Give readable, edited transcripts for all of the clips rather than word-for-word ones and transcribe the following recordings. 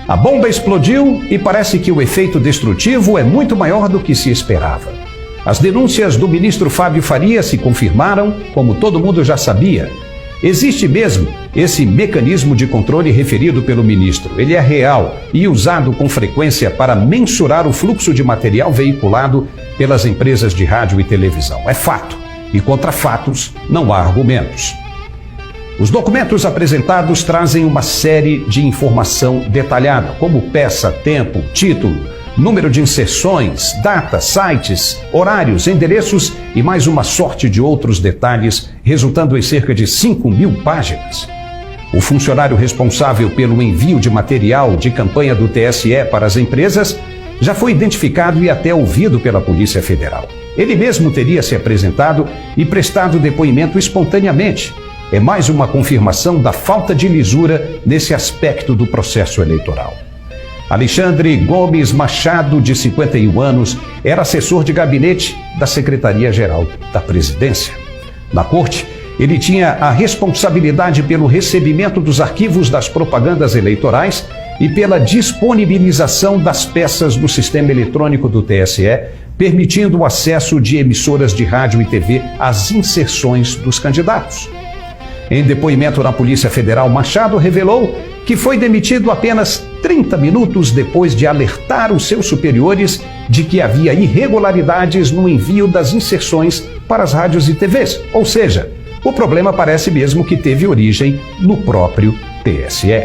A bomba explodiu e parece que o efeito destrutivo é muito maior do que se esperava. As denúncias do ministro Fábio Faria se confirmaram, como todo mundo já sabia. Existe mesmo esse mecanismo de controle referido pelo ministro. Ele é real e usado com frequência para mensurar o fluxo de material veiculado pelas empresas de rádio e televisão. É fato, e contra fatos não há argumentos. Os documentos apresentados trazem uma série de informação detalhada, como peça, tempo, título, número de inserções, datas, sites, horários, endereços e mais uma sorte de outros detalhes, resultando em cerca de 5.000 páginas. O funcionário responsável pelo envio de material de campanha do TSE para as empresas já foi identificado e até ouvido pela Polícia Federal. Ele mesmo teria se apresentado e prestado depoimento espontaneamente. É mais uma confirmação da falta de lisura nesse aspecto do processo eleitoral. Alexandre Gomes Machado, de 51 anos, era assessor de gabinete da Secretaria-Geral da Presidência. Na corte, ele tinha a responsabilidade pelo recebimento dos arquivos das propagandas eleitorais e pela disponibilização das peças do sistema eletrônico do TSE, permitindo o acesso de emissoras de rádio e TV às inserções dos candidatos. Em depoimento na Polícia Federal, Machado revelou que foi demitido apenas 30 minutos depois de alertar os seus superiores de que havia irregularidades no envio das inserções para as rádios e TVs. Ou seja, o problema parece mesmo que teve origem no próprio TSE.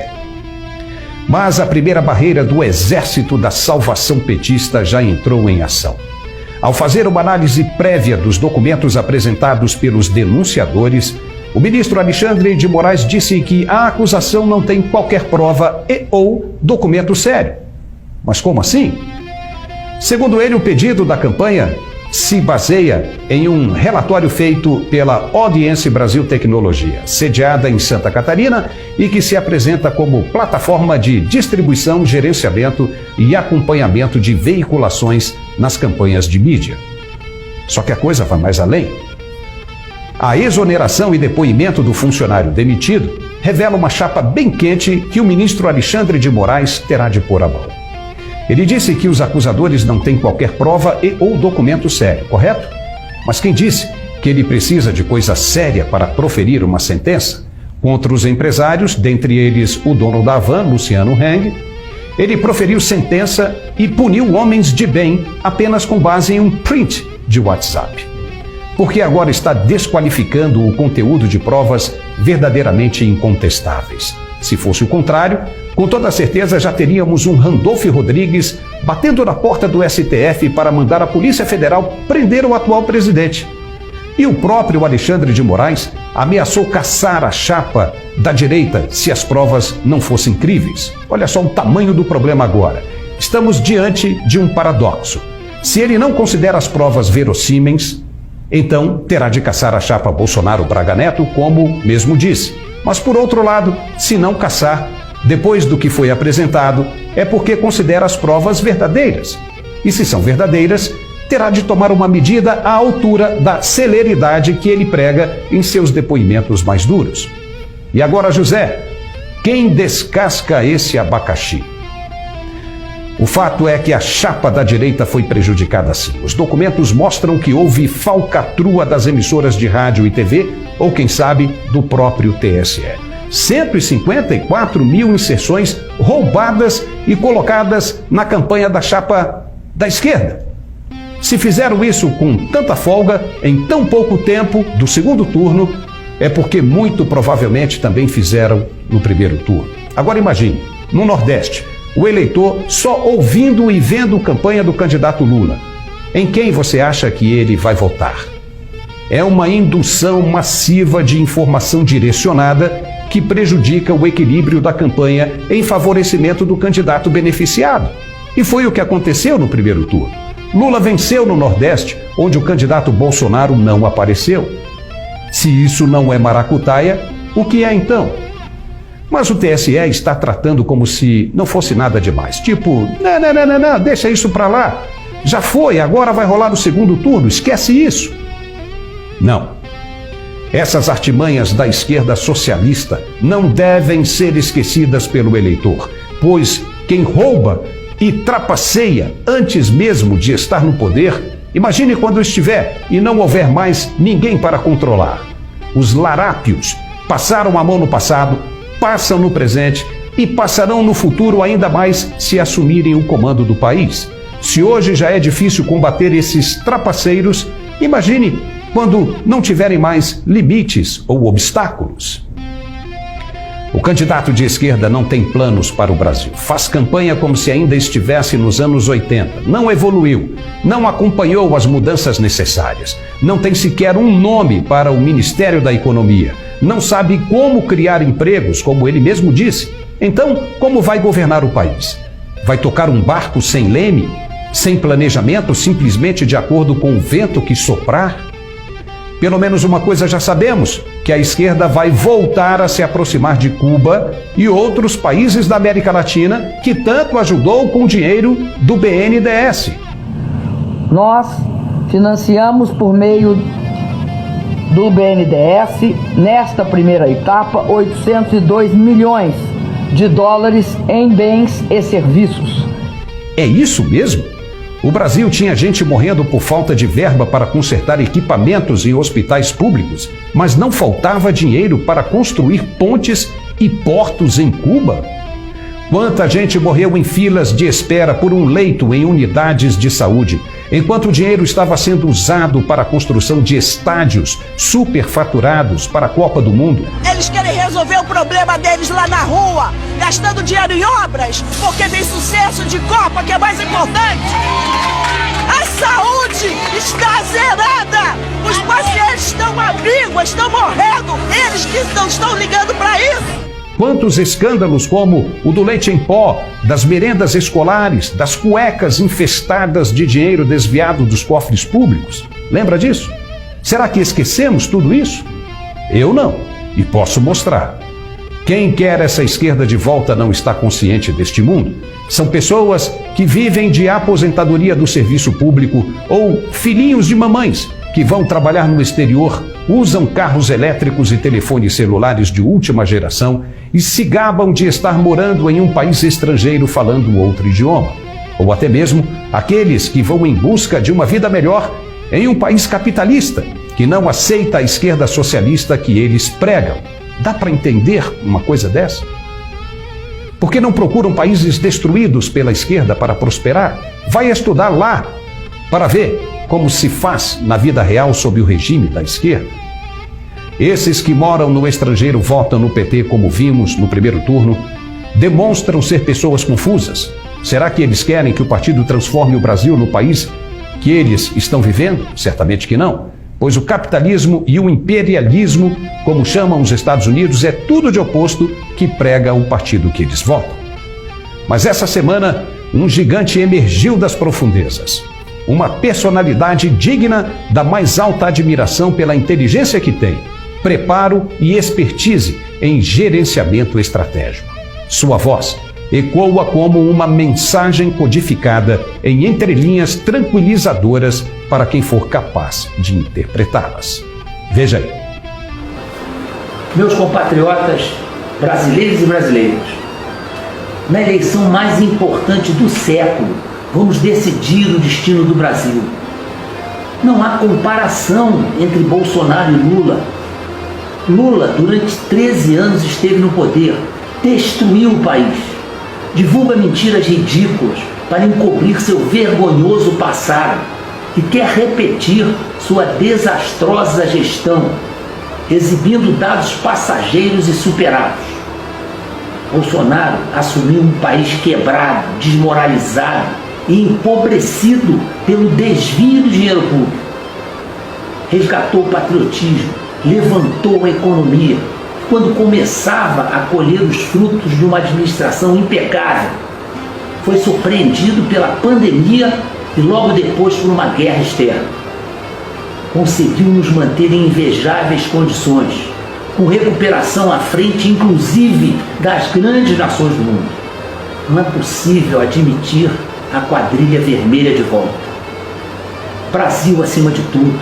Mas a primeira barreira do Exército da Salvação Petista já entrou em ação. Ao fazer uma análise prévia dos documentos apresentados pelos denunciadores, o ministro Alexandre de Moraes disse que a acusação não tem qualquer prova ou documento sério. Mas como assim? Segundo ele, o pedido da campanha se baseia em um relatório feito pela Audiência Brasil Tecnologia, sediada em Santa Catarina e que se apresenta como plataforma de distribuição, gerenciamento e acompanhamento de veiculações nas campanhas de mídia. Só que a coisa vai mais além. A exoneração e depoimento do funcionário demitido revela uma chapa bem quente que o ministro Alexandre de Moraes terá de pôr à mão. Ele disse que os acusadores não têm qualquer prova ou documento sério, correto? Mas quem disse que ele precisa de coisa séria para proferir uma sentença? Contra os empresários, dentre eles o dono da Havan, Luciano Heng, ele proferiu sentença e puniu homens de bem apenas com base em um print de WhatsApp. Porque agora está desqualificando o conteúdo de provas verdadeiramente incontestáveis. Se fosse o contrário, com toda certeza já teríamos um Randolfo Rodrigues batendo na porta do STF para mandar a Polícia Federal prender o atual presidente. E o próprio Alexandre de Moraes ameaçou caçar a chapa da direita se as provas não fossem críveis. Olha só o tamanho do problema agora. Estamos diante de um paradoxo. Se ele não considera as provas verossímeis, então terá de caçar a chapa Bolsonaro-Braga Neto, como mesmo disse. Mas por outro lado, se não caçar, depois do que foi apresentado, é porque considera as provas verdadeiras. E se são verdadeiras, terá de tomar uma medida à altura da celeridade que ele prega em seus depoimentos mais duros. E agora, José, quem descasca esse abacaxi? O fato é que a chapa da direita foi prejudicada sim. Os documentos mostram que houve falcatrua das emissoras de rádio e TV, ou quem sabe, do próprio TSE. 154 mil inserções roubadas e colocadas na campanha da chapa da esquerda. Se fizeram isso com tanta folga, em tão pouco tempo do segundo turno, é porque muito provavelmente também fizeram no primeiro turno. Agora imagine, no Nordeste, o eleitor só ouvindo e vendo a campanha do candidato Lula. Em quem você acha que ele vai votar? É uma indução massiva de informação direcionada que prejudica o equilíbrio da campanha em favorecimento do candidato beneficiado. E foi o que aconteceu no primeiro turno. Lula venceu no Nordeste, onde o candidato Bolsonaro não apareceu. Se isso não é maracutaia, o que é então? Mas o TSE está tratando como se não fosse nada demais. Tipo, não, deixa isso para lá. Já foi, agora vai rolar o segundo turno, esquece isso. Não. Essas artimanhas da esquerda socialista não devem ser esquecidas pelo eleitor, pois quem rouba e trapaceia antes mesmo de estar no poder, imagine quando estiver e não houver mais ninguém para controlar. Os larápios passaram a mão no passado, passam no presente e passarão no futuro ainda mais se assumirem o comando do país. Se hoje já é difícil combater esses trapaceiros, imagine quando não tiverem mais limites ou obstáculos. O candidato de esquerda não tem planos para o Brasil. Faz campanha como se ainda estivesse nos anos 80. Não evoluiu, não acompanhou as mudanças necessárias. Não tem sequer um nome para o Ministério da Economia. Não sabe como criar empregos, como ele mesmo disse. Então, como vai governar o país? Vai tocar um barco sem leme, sem planejamento, simplesmente de acordo com o vento que soprar? Pelo menos uma coisa já sabemos, que a esquerda vai voltar a se aproximar de Cuba e outros países da América Latina que tanto ajudou com o dinheiro do BNDES. Nós financiamos por meio do BNDES, nesta primeira etapa, 802 milhões de dólares em bens e serviços. É isso mesmo? O Brasil tinha gente morrendo por falta de verba para consertar equipamentos em hospitais públicos, mas não faltava dinheiro para construir pontes e portos em Cuba? Quanta gente morreu em filas de espera por um leito em unidades de saúde, enquanto o dinheiro estava sendo usado para a construção de estádios superfaturados para a Copa do Mundo? Eles querem resolver o problema deles lá na rua, gastando dinheiro em obras, porque tem sucesso de Copa que é mais importante. A saúde está zerada! Os pacientes estão à míngua, estão morrendo! Eles que não estão ligando para isso! Quantos escândalos como o do leite em pó, das merendas escolares, das cuecas infestadas de dinheiro desviado dos cofres públicos? Lembra disso? Será que esquecemos tudo isso? Eu não, e posso mostrar. Quem quer essa esquerda de volta não está consciente deste mundo. São pessoas que vivem de aposentadoria do serviço público ou filhinhos de mamães que vão trabalhar no exterior, usam carros elétricos e telefones celulares de última geração e se gabam de estar morando em um país estrangeiro falando outro idioma. Ou até mesmo aqueles que vão em busca de uma vida melhor em um país capitalista, que não aceita a esquerda socialista que eles pregam. Dá para entender uma coisa dessa? Por que não procuram países destruídos pela esquerda para prosperar? Vai estudar lá para ver como se faz na vida real sob o regime da esquerda. Esses que moram no estrangeiro votam no PT, como vimos no primeiro turno, demonstram ser pessoas confusas. Será que eles querem que o partido transforme o Brasil no país que eles estão vivendo? Certamente que não, pois o capitalismo e o imperialismo, como chamam os Estados Unidos, é tudo de oposto que prega o partido que eles votam. Mas essa semana, um gigante emergiu das profundezas. Uma personalidade digna da mais alta admiração pela inteligência que tem, preparo e expertise em gerenciamento estratégico. Sua voz ecoa como uma mensagem codificada em entrelinhas tranquilizadoras para quem for capaz de interpretá-las. Veja aí. Meus compatriotas brasileiros e brasileiras, na eleição mais importante do século, vamos decidir o destino do Brasil. Não há comparação entre Bolsonaro e Lula. Lula, durante 13 anos, esteve no poder, destruiu o país, divulga mentiras ridículas para encobrir seu vergonhoso passado e quer repetir sua desastrosa gestão, exibindo dados passageiros e superados. Bolsonaro assumiu um país quebrado, desmoralizado e empobrecido pelo desvio do dinheiro público. Resgatou o patriotismo, levantou a economia, quando começava a colher os frutos de uma administração impecável. Foi surpreendido pela pandemia e logo depois por uma guerra externa. Conseguiu nos manter em invejáveis condições, com recuperação à frente, inclusive, das grandes nações do mundo. Não é possível admitir a quadrilha vermelha de volta. Brasil acima de tudo.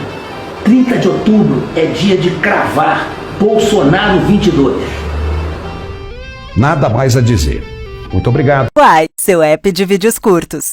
30 de outubro é dia de cravar Bolsonaro 22. Nada mais a dizer. Muito obrigado. Uai, seu app de vídeos curtos.